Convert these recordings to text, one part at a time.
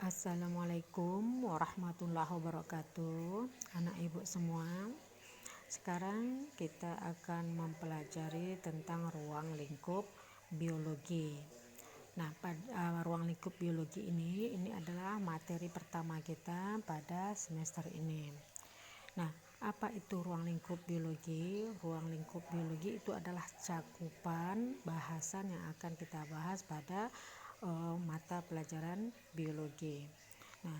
Assalamualaikum warahmatullahi wabarakatuh, anak ibu semua. Sekarang kita akan mempelajari tentang ruang lingkup biologi. Nah, pada ruang lingkup biologi ini adalah materi pertama kita pada semester ini. Nah, apa itu ruang lingkup biologi? Ruang lingkup biologi itu adalah cakupan bahasan yang akan kita bahas pada mata pelajaran biologi. Nah,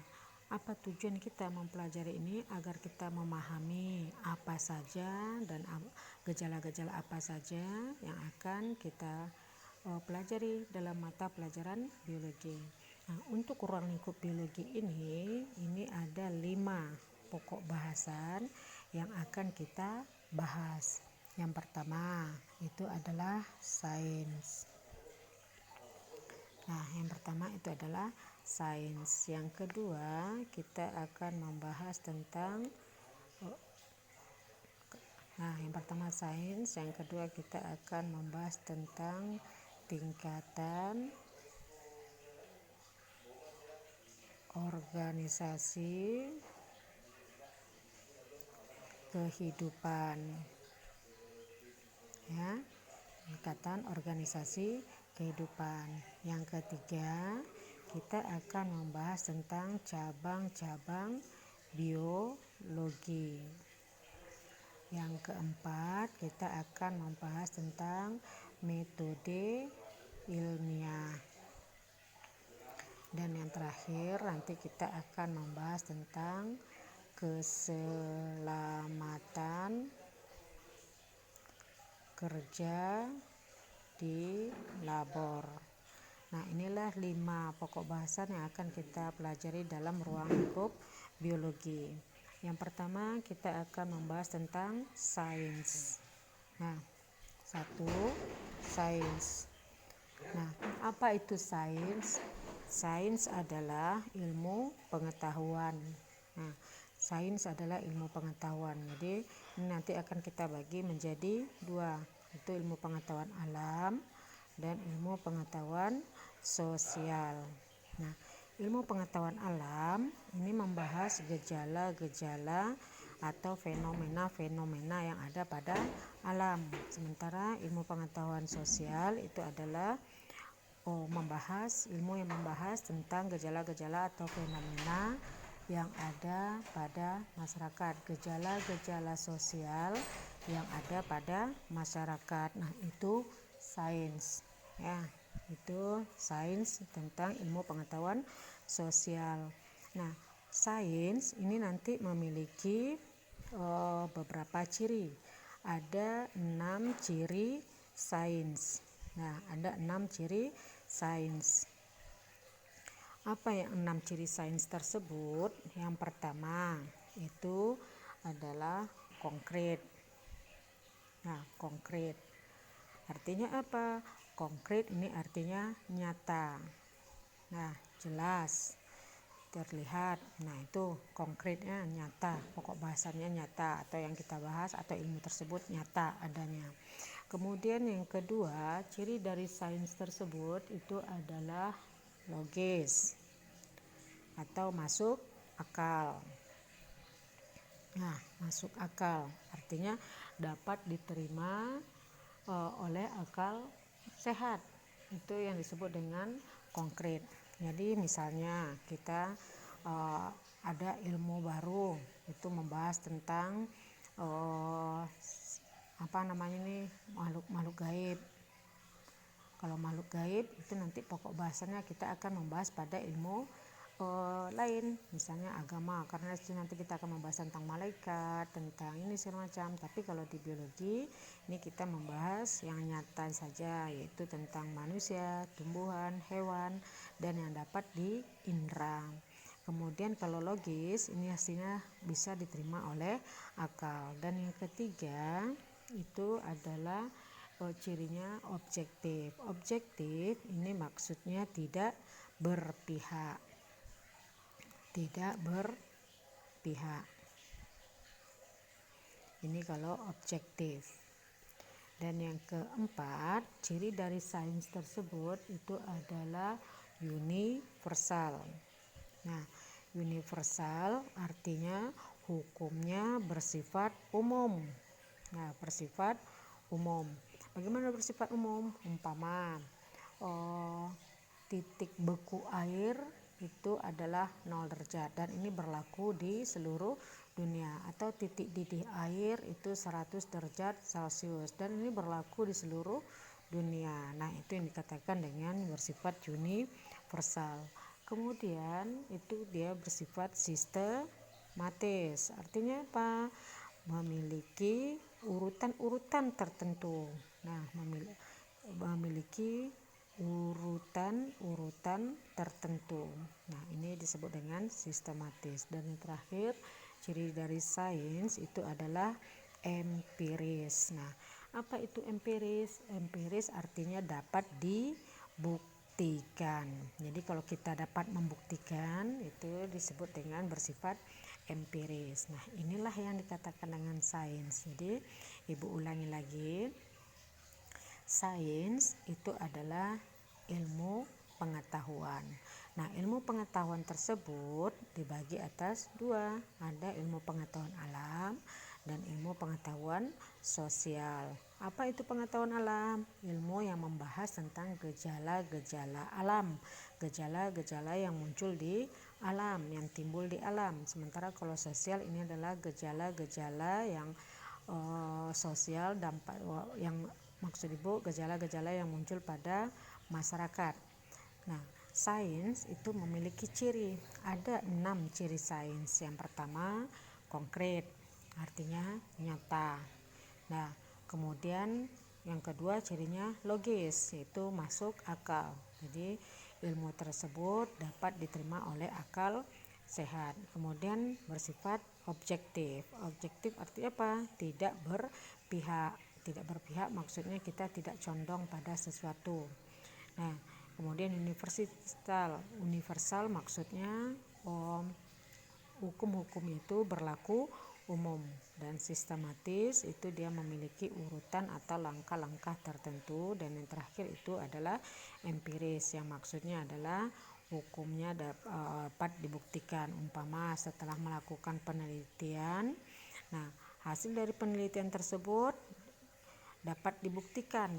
apa tujuan kita mempelajari ini? Agar kita memahami apa saja dan gejala-gejala apa saja yang akan kita pelajari dalam mata pelajaran biologi. Nah, untuk ruang lingkup biologi ini ada 5 pokok bahasan yang akan kita bahas. Yang pertama itu adalah sains. Nah, yang pertama itu adalah sains. Yang kedua, kita akan membahas tentang yang pertama sains, yang kedua kita akan membahas tentang tingkatan organisasi kehidupan. Ya, tingkatan organisasi kehidupan. Yang ketiga, kita akan membahas tentang cabang-cabang biologi. Yang keempat, kita akan membahas tentang metode ilmiah. Dan yang terakhir, nanti kita akan membahas tentang keselamatan kerja di labor. Nah, inilah 5 pokok bahasan yang akan kita pelajari dalam ruang lingkup biologi. Yang pertama, kita akan membahas tentang sains. Nah, 1, sains. Nah, apa itu sains? Sains adalah ilmu pengetahuan. Nah, sains adalah ilmu pengetahuan. Jadi, ini nanti akan kita bagi menjadi 2, itu ilmu pengetahuan alam dan ilmu pengetahuan sosial. Nah, ilmu pengetahuan alam ini membahas gejala-gejala atau fenomena-fenomena yang ada pada alam. Sementara ilmu pengetahuan sosial itu adalah ilmu yang membahas tentang gejala-gejala atau fenomena yang ada pada masyarakat, gejala-gejala sosial yang ada pada masyarakat. Nah, itu sains. Ya, itu sains tentang ilmu pengetahuan sosial. Nah, sains ini nanti memiliki beberapa ciri. Ada 6 ciri sains. Nah, ada 6 ciri sains. Apa yang 6 ciri sains tersebut? Yang pertama itu adalah konkret. Nah, konkret artinya apa? Konkret ini artinya nyata. Nah, jelas, terlihat. Nah, itu konkretnya nyata, pokok bahasannya nyata, atau yang kita bahas atau ilmu tersebut nyata adanya. Kemudian yang kedua, ciri dari sains tersebut itu adalah logis atau masuk akal. Nah, masuk akal artinya dapat diterima oleh akal sehat. Itu yang disebut dengan konkret. Jadi misalnya kita ada ilmu baru, itu membahas tentang makhluk gaib. Kalau makhluk gaib itu nanti pokok bahasannya kita akan membahas pada ilmu lain, misalnya agama, karena itu nanti kita akan membahas tentang malaikat, tentang ini semacam. Tapi kalau di biologi ini kita membahas yang nyata saja, yaitu tentang manusia, tumbuhan, hewan, dan yang dapat diindra. Kemudian kalau logis ini hasilnya bisa diterima oleh akal. Dan yang ketiga itu adalah cirinya objektif. Objektif ini maksudnya tidak berpihak. Tidak berpihak. Ini kalau objektif. Dan yang keempat, ciri dari sains tersebut itu adalah universal. Nah, universal artinya hukumnya bersifat umum. Nah, bersifat umum. Bagaimana bersifat umum? Umpama titik beku air itu adalah 0 derajat dan ini berlaku di seluruh dunia, atau titik didih air itu 100 derajat Celcius dan ini berlaku di seluruh dunia. Nah, itu yang dikatakan dengan bersifat universal. Kemudian itu dia bersifat sistematis. Artinya apa? Memiliki urutan-urutan tertentu. Nah, memiliki urutan-urutan tertentu. Nah, ini disebut dengan sistematis. Dan yang terakhir, ciri dari sains itu adalah empiris. Nah, apa itu empiris? Empiris artinya dapat dibuktikan. Jadi kalau kita dapat membuktikan itu disebut dengan bersifat empiris. Nah, inilah yang dikatakan dengan sains. Jadi, Ibu ulangi lagi. Sains itu adalah ilmu pengetahuan. Nah, ilmu pengetahuan tersebut dibagi atas dua. Ada ilmu pengetahuan alam dan ilmu pengetahuan sosial. Apa itu pengetahuan alam? Ilmu yang membahas tentang gejala-gejala alam. Gejala-gejala yang muncul di alam, yang timbul di alam. Sementara kalau sosial ini adalah gejala-gejala yang sosial, dampak yang maksud Ibu gejala-gejala yang muncul pada masyarakat. Nah, sains itu memiliki ciri. Ada 6 ciri sains. Yang pertama, konkret, artinya nyata. Nah, kemudian yang kedua cirinya logis, yaitu masuk akal. Jadi, ilmu tersebut dapat diterima oleh akal sehat. Kemudian bersifat objektif. Objektif artinya apa? Tidak berpihak. Tidak berpihak maksudnya kita tidak condong pada sesuatu. Nah, kemudian universal. Universal maksudnya hukum-hukum itu berlaku umum, dan sistematis itu dia memiliki urutan atau langkah-langkah tertentu. Dan yang terakhir itu adalah empiris, yang maksudnya adalah hukumnya dapat dibuktikan. Umpama setelah melakukan penelitian, nah hasil dari penelitian tersebut dapat dibuktikan.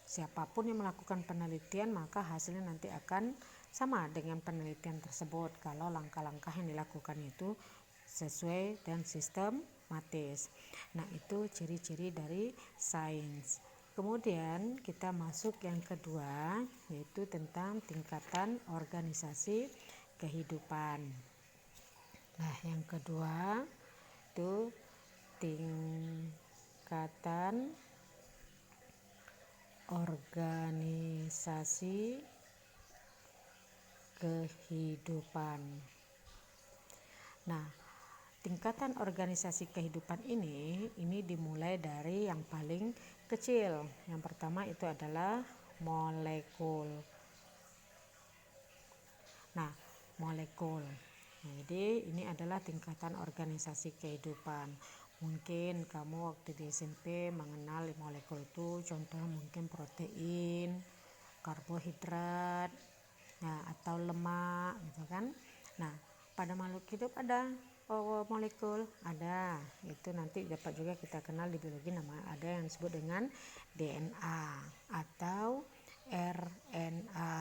Siapapun yang melakukan penelitian maka hasilnya nanti akan sama dengan penelitian tersebut kalau langkah-langkah yang dilakukan itu sesuai dan sistematis. Nah, itu ciri-ciri dari sains. Kemudian kita masuk yang kedua, yaitu tentang tingkatan organisasi kehidupan. Nah, yang kedua itu tingkatan organisasi kehidupan. Nah, tingkatan organisasi kehidupan ini dimulai dari yang paling kecil. Yang pertama itu adalah molekul. Nah, molekul. Jadi ini adalah tingkatan organisasi kehidupan. Mungkin kamu waktu di SMP mengenal molekul itu, contoh mungkin protein, karbohidrat, nah, atau lemak gitu kan. Nah, pada makhluk hidup ada molekul, ada. Itu nanti dapat juga kita kenal di biologi, nama ada yang disebut dengan DNA atau RNA.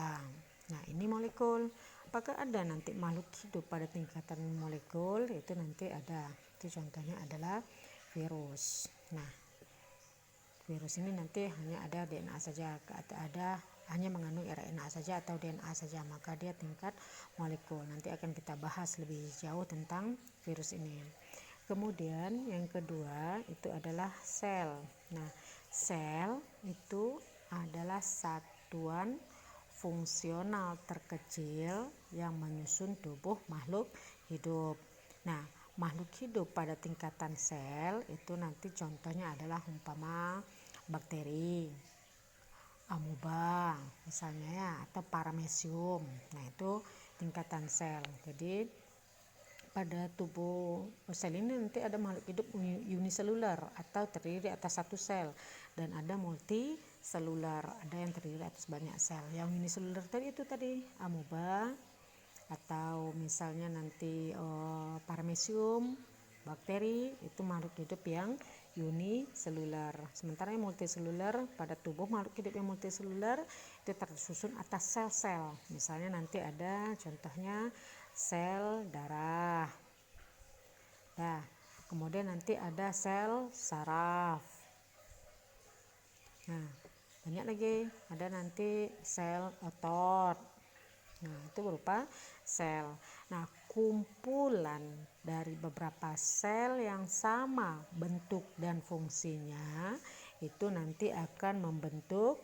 Nah, ini molekul. Apakah ada nanti makhluk hidup pada tingkatan molekul? Itu nanti ada. Itu contohnya adalah virus. Nah, virus ini nanti hanya ada DNA saja, ada hanya mengandung RNA saja atau DNA saja, maka dia tingkat molekul. Nanti akan kita bahas lebih jauh tentang virus ini. Kemudian yang kedua itu adalah sel. Nah, sel itu adalah satuan fungsional terkecil yang menyusun tubuh makhluk hidup. Nah, makhluk hidup pada tingkatan sel itu nanti contohnya adalah umpama bakteri, amoeba misalnya ya, atau paramecium. Nah, itu tingkatan sel. Jadi pada tubuh sel ini nanti ada makhluk hidup uniseluler atau terdiri atas satu sel, dan ada multiseluler, ada yang terdiri atas banyak sel. Yang uniseluler tadi itu tadi amoeba, atau misalnya nanti paramecium bakteri, itu makhluk hidup yang uniseluler. Sementara yang multiseluler, pada tubuh makhluk hidup yang multiseluler itu tersusun atas sel-sel. Misalnya nanti ada contohnya sel darah. Nah, kemudian nanti ada sel saraf. Nah, banyak lagi, ada nanti sel otot. Nah, itu berupa sel. Nah, kumpulan dari beberapa sel yang sama bentuk dan fungsinya itu nanti akan membentuk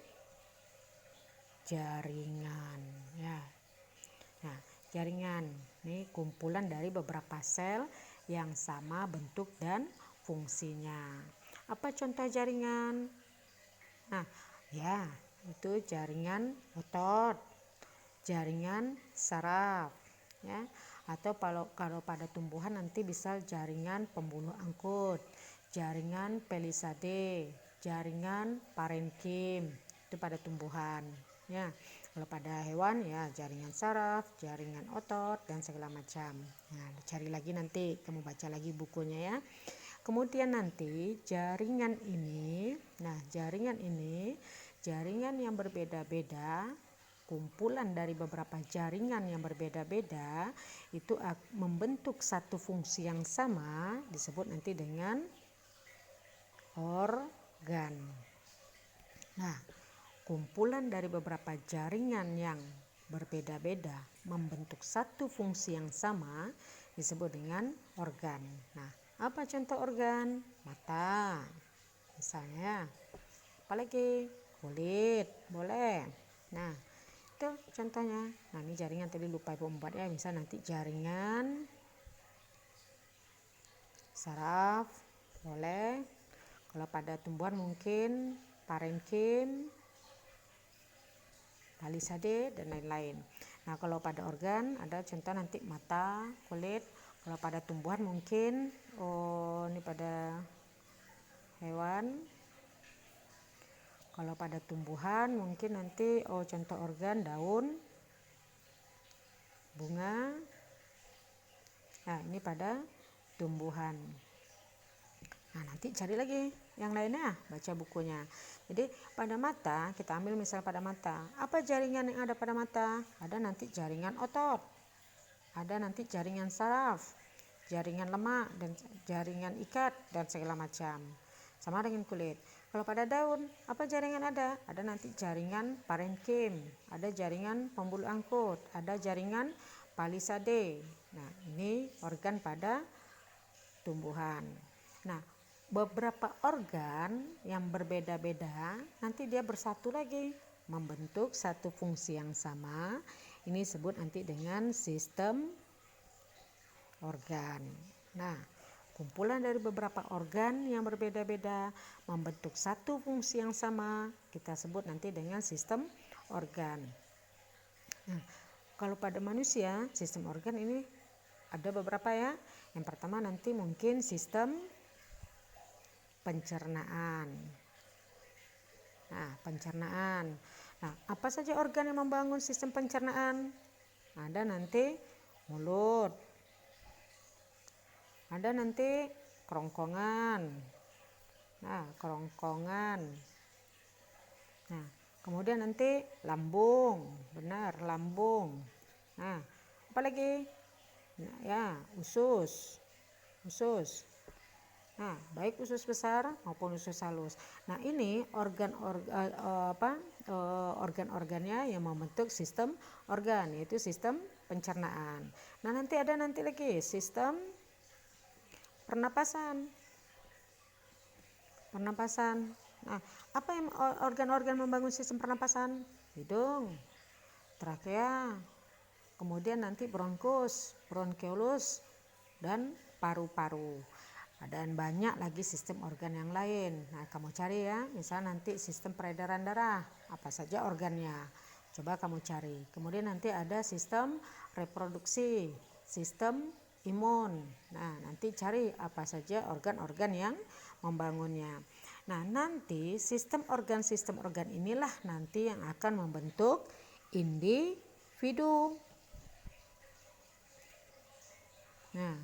jaringan, ya. Nah, jaringan ini kumpulan dari beberapa sel yang sama bentuk dan fungsinya. Apa contoh jaringan? Nah, ya, itu jaringan otot, jaringan saraf, ya. Atau kalau pada tumbuhan nanti bisa jaringan pembuluh angkut, jaringan Palisade, jaringan parenkim, itu pada tumbuhan, ya. Kalau pada hewan ya jaringan saraf, jaringan otot dan segala macam. Nah, cari lagi nanti, kamu baca lagi bukunya ya. Kemudian nanti jaringan ini jaringan yang berbeda-beda, kumpulan dari beberapa jaringan yang berbeda-beda itu membentuk satu fungsi yang sama, disebut nanti dengan organ. Nah, kumpulan dari beberapa jaringan yang berbeda-beda membentuk satu fungsi yang sama disebut dengan organ. Nah, apa contoh organ? Mata, misalnya. Apalagi kulit, boleh. Nah, itu contohnya. Nah, ini jaringan tadi lupa ibu membuat ya. Misal nanti jaringan saraf, boleh. Kalau pada tumbuhan mungkin parenkim, Palisade dan lain-lain. Nah, kalau pada organ ada contoh nanti mata, kulit. Kalau pada tumbuhan mungkin ini pada hewan. Kalau pada tumbuhan mungkin nanti contoh organ daun, bunga. Nah, ini pada tumbuhan. Nah, nanti cari lagi yang lainnya, baca bukunya. Jadi pada mata, kita ambil misal pada mata. Apa jaringan yang ada pada mata? Ada nanti jaringan otot, ada nanti jaringan saraf, jaringan lemak, dan jaringan ikat, dan segala macam. Sama dengan kulit. Kalau pada daun, apa jaringan ada? Ada nanti jaringan parenkim, ada jaringan pembuluh angkut, ada jaringan Palisade. Nah, ini organ pada tumbuhan. Nah, beberapa organ yang berbeda-beda nanti dia bersatu lagi membentuk satu fungsi yang sama. Ini disebut nanti dengan sistem organ. Nah, kumpulan dari beberapa organ yang berbeda-beda membentuk satu fungsi yang sama, kita sebut nanti dengan sistem organ. Nah, kalau pada manusia sistem organ ini ada beberapa ya. Yang pertama nanti mungkin sistem pencernaan. Nah, pencernaan. Nah, apa saja organ yang membangun sistem pencernaan? Ada nanti mulut, ada nanti kerongkongan. Nah, kerongkongan. Nah, kemudian nanti lambung, benar, lambung. Nah, apa lagi? Nah, ya, usus. Nah, baik usus besar maupun usus halus. Nah, ini organ-organnya yang membentuk sistem organ, yaitu sistem pencernaan. Nah, nanti lagi sistem pernapasan. Nah, apa yang organ-organ membangun sistem pernapasan? Hidung, trakea, kemudian nanti bronkus, bronkeolus, dan paru-paru. Dan banyak lagi sistem organ yang lain. Nah, kamu cari ya, misal nanti sistem peredaran darah, apa saja organnya, coba kamu cari. Kemudian nanti ada sistem reproduksi, sistem imun. Nah, nanti cari apa saja organ-organ yang membangunnya. Nah, nanti sistem organ inilah nanti yang akan membentuk individu. Nah,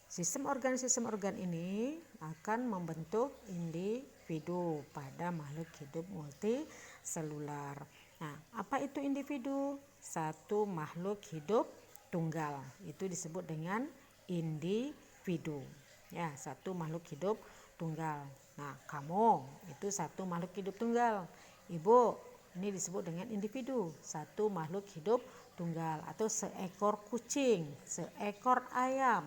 sistem organ ini akan membentuk individu pada makhluk hidup multiselular. Nah, apa itu individu? Satu makhluk hidup tunggal. Itu disebut dengan individu. Ya, satu makhluk hidup tunggal. Nah, kamu itu satu makhluk hidup tunggal. Ibu, ini disebut dengan individu, satu makhluk hidup tunggal. Atau seekor kucing, seekor ayam,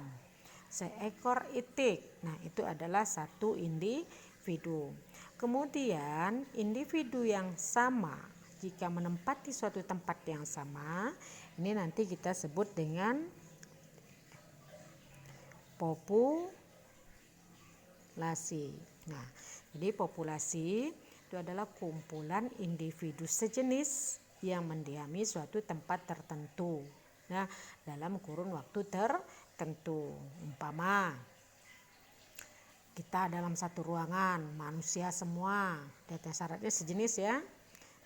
seekor itik. Nah, itu adalah satu individu. Kemudian individu yang sama jika menempati suatu tempat yang sama, ini nanti kita sebut dengan populasi. Nah, jadi populasi itu adalah kumpulan individu sejenis yang mendiami suatu tempat tertentu. Nah, dalam kurun waktu tertentu. Umpama kita dalam satu ruangan, manusia semua, data syaratnya sejenis ya.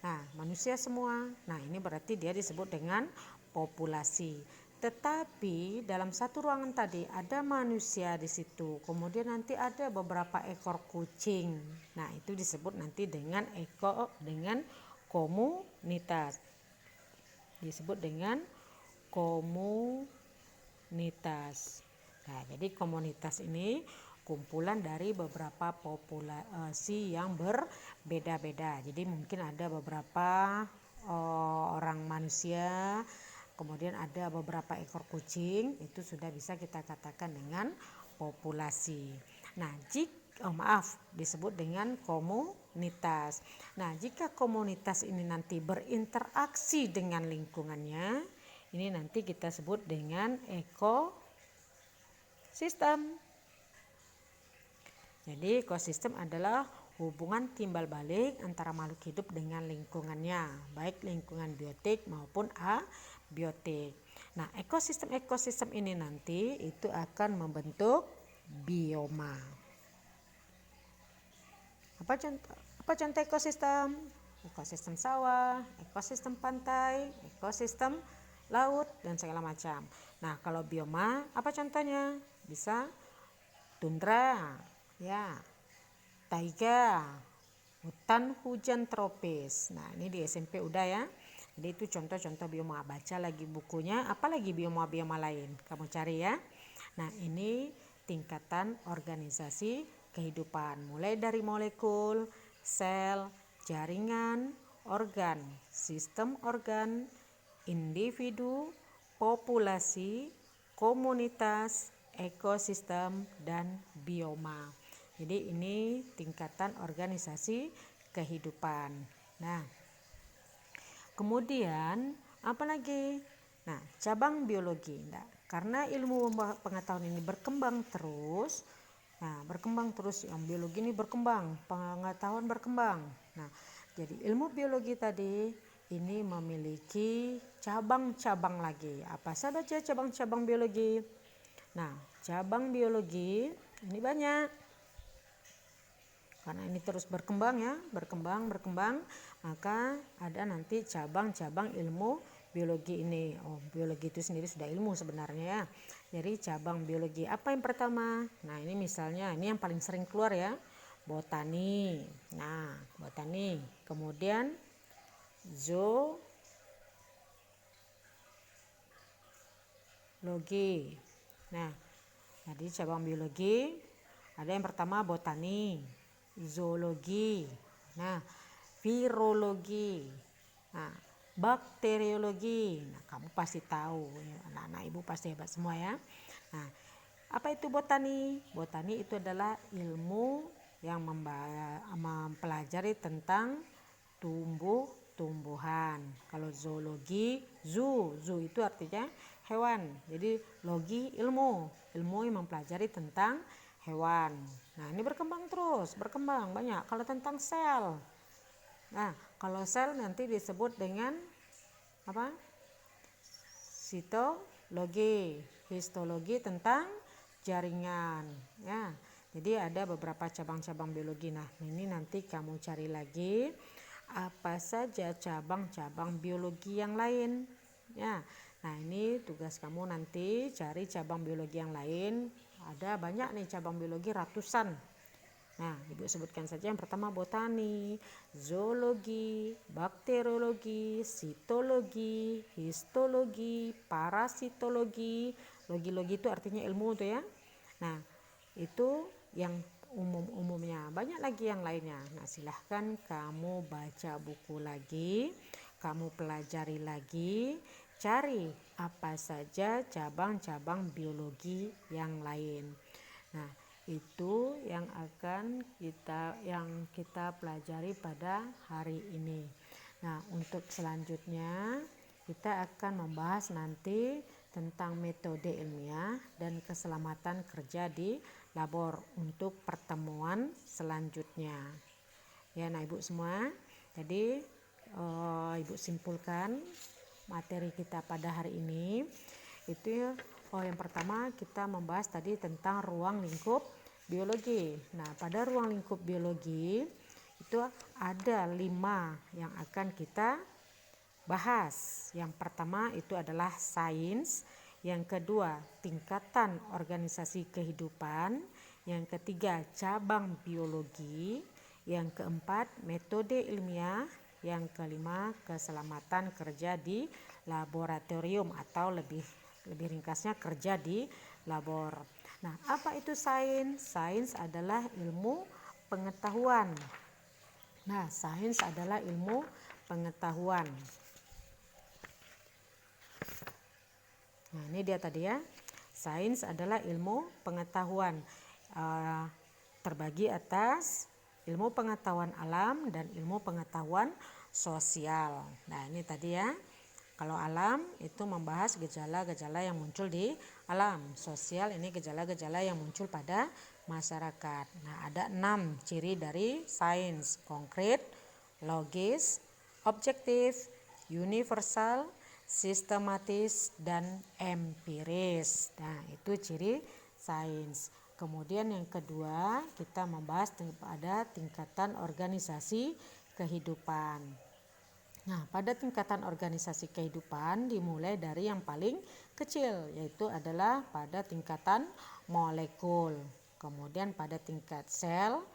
Nah, manusia semua. Nah, ini berarti dia disebut dengan populasi. Tetapi dalam satu ruangan tadi ada manusia di situ. Kemudian nanti ada beberapa ekor kucing. Nah, itu disebut nanti dengan komunitas. Disebut dengan komunitas. Nah, jadi komunitas ini kumpulan dari beberapa populasi yang berbeda-beda. Jadi mungkin ada beberapa orang manusia, kemudian ada beberapa ekor kucing, itu sudah bisa kita katakan dengan populasi. Nah, disebut dengan komunitas. Nah, jika komunitas ini nanti berinteraksi dengan lingkungannya, ini nanti kita sebut dengan ekosistem. Jadi ekosistem adalah hubungan timbal balik antara makhluk hidup dengan lingkungannya, baik lingkungan biotik maupun abiotik. Nah, ekosistem ini nanti itu akan membentuk bioma. Apa contoh ekosistem? Ekosistem sawah, ekosistem pantai, ekosistem laut, dan segala macam. Nah, kalau bioma apa contohnya? Bisa tundra, ya, taiga, hutan hujan tropis. Nah, ini di SMP udah ya. Jadi itu contoh-contoh bioma. Baca lagi bukunya, apalagi bioma-bioma lain kamu cari ya. Nah, ini tingkatan organisasi kehidupan, mulai dari molekul, sel, jaringan, organ, sistem organ, individu, populasi, komunitas, ekosistem, dan bioma. Jadi ini tingkatan organisasi kehidupan. Nah, kemudian apa lagi? Nah, cabang biologi. Nah, karena ilmu pengetahuan ini berkembang terus. Nah, yang biologi ini berkembang, pengetahuan berkembang. Nah, jadi ilmu biologi tadi ini memiliki cabang-cabang lagi. Apa saja cabang-cabang biologi? Nah, cabang biologi ini banyak. Karena ini terus berkembang ya, berkembang, maka ada nanti cabang-cabang ilmu biologi ini. Biologi itu sendiri sudah ilmu sebenarnya ya. Jadi cabang biologi apa yang pertama? Nah, ini misalnya ini yang paling sering keluar ya, botani. Nah, botani. Kemudian zoologi. Nah, jadi cabang biologi ada yang pertama botani, zoologi, nah, virologi, nah, bakteriologi. Nah, kamu pasti tahu, anak-anak ibu pasti hebat semua ya. Nah, apa itu botani? Botani itu adalah ilmu yang mempelajari tentang tumbuh-tumbuhan. Kalau zoologi, zoo itu artinya hewan. Jadi logi ilmu yang mempelajari tentang hewan. Nah, ini berkembang terus, berkembang banyak. Kalau tentang sel, nah, kalau sel nanti disebut dengan apa? Sitologi, histologi tentang jaringan. Ya, jadi ada beberapa cabang-cabang biologi. Nah, ini nanti kamu cari lagi apa saja cabang-cabang biologi yang lain. Ya, Nah, ini tugas kamu nanti cari cabang biologi yang lain. Ada banyak nih cabang biologi, ratusan. Nah, Ibu sebutkan saja. Yang pertama botani, zoologi, bakteriologi, sitologi, histologi, parasitologi. Logi-logi itu artinya ilmu tuh ya. Nah, itu yang umumnya. Banyak lagi yang lainnya. Nah, silahkan kamu baca buku lagi, kamu pelajari lagi, cari apa saja cabang-cabang biologi yang lain. Nah, itu yang akan kita pelajari pada hari ini. Nah, untuk selanjutnya kita akan membahas nanti tentang metode ilmiah dan keselamatan kerja di labor untuk pertemuan selanjutnya. Ya, nah Ibu semua, jadi Ibu simpulkan materi kita pada hari ini. Itu yang pertama kita membahas tadi tentang ruang lingkup biologi. Nah, pada ruang lingkup biologi itu ada 5 yang akan kita bahas. Yang pertama itu adalah sains, yang kedua tingkatan organisasi kehidupan, yang ketiga cabang biologi, yang keempat metode ilmiah, yang kelima keselamatan kerja di laboratorium atau lebih ringkasnya kerja di labor. Nah, apa itu sains? Sains adalah ilmu pengetahuan. Nah, sains adalah ilmu pengetahuan. Nah, ini dia tadi ya. Sains adalah ilmu pengetahuan. Terbagi atas ilmu pengetahuan alam dan ilmu pengetahuan sosial. Nah, ini tadi ya. Kalau alam itu membahas gejala-gejala yang muncul di alam. Sosial ini gejala-gejala yang muncul pada masyarakat. Nah, ada 6 ciri dari sains: konkret, logis, objektif, universal, sistematis, dan empiris. Nah, itu ciri sains. Kemudian yang kedua, kita membahas pada tingkatan organisasi kehidupan. Nah, pada tingkatan organisasi kehidupan dimulai dari yang paling kecil, yaitu adalah pada tingkatan molekul. Kemudian pada tingkat sel,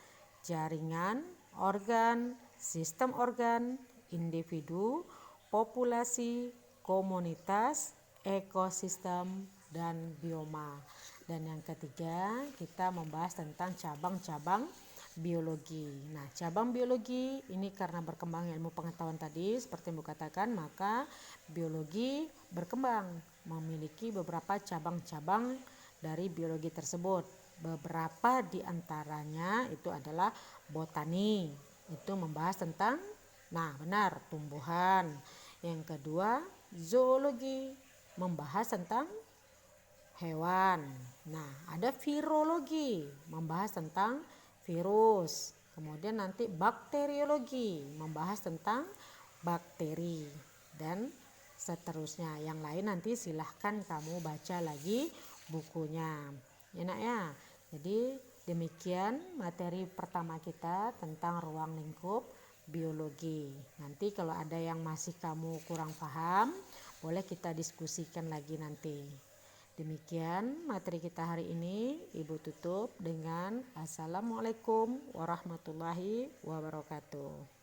jaringan, organ, sistem organ, individu, populasi, komunitas, ekosistem, dan bioma. Dan yang ketiga, kita membahas tentang cabang-cabang biologi. Nah, cabang biologi ini karena berkembang ilmu pengetahuan tadi seperti yang Ibu katakan, maka biologi berkembang memiliki beberapa cabang-cabang dari biologi tersebut. Beberapa di antaranya itu adalah botani. Itu membahas tentang tumbuhan. Yang kedua, zoologi membahas tentang hewan. Nah, ada virologi membahas tentang virus. Kemudian nanti bakteriologi membahas tentang bakteri dan seterusnya. Yang lain nanti silahkan kamu baca lagi bukunya. Enak ya. Jadi demikian materi pertama kita tentang ruang lingkup biologi. Nanti kalau ada yang masih kamu kurang paham, boleh kita diskusikan lagi nanti. Demikian materi kita hari ini. Ibu tutup dengan Assalamualaikum warahmatullahi wabarakatuh.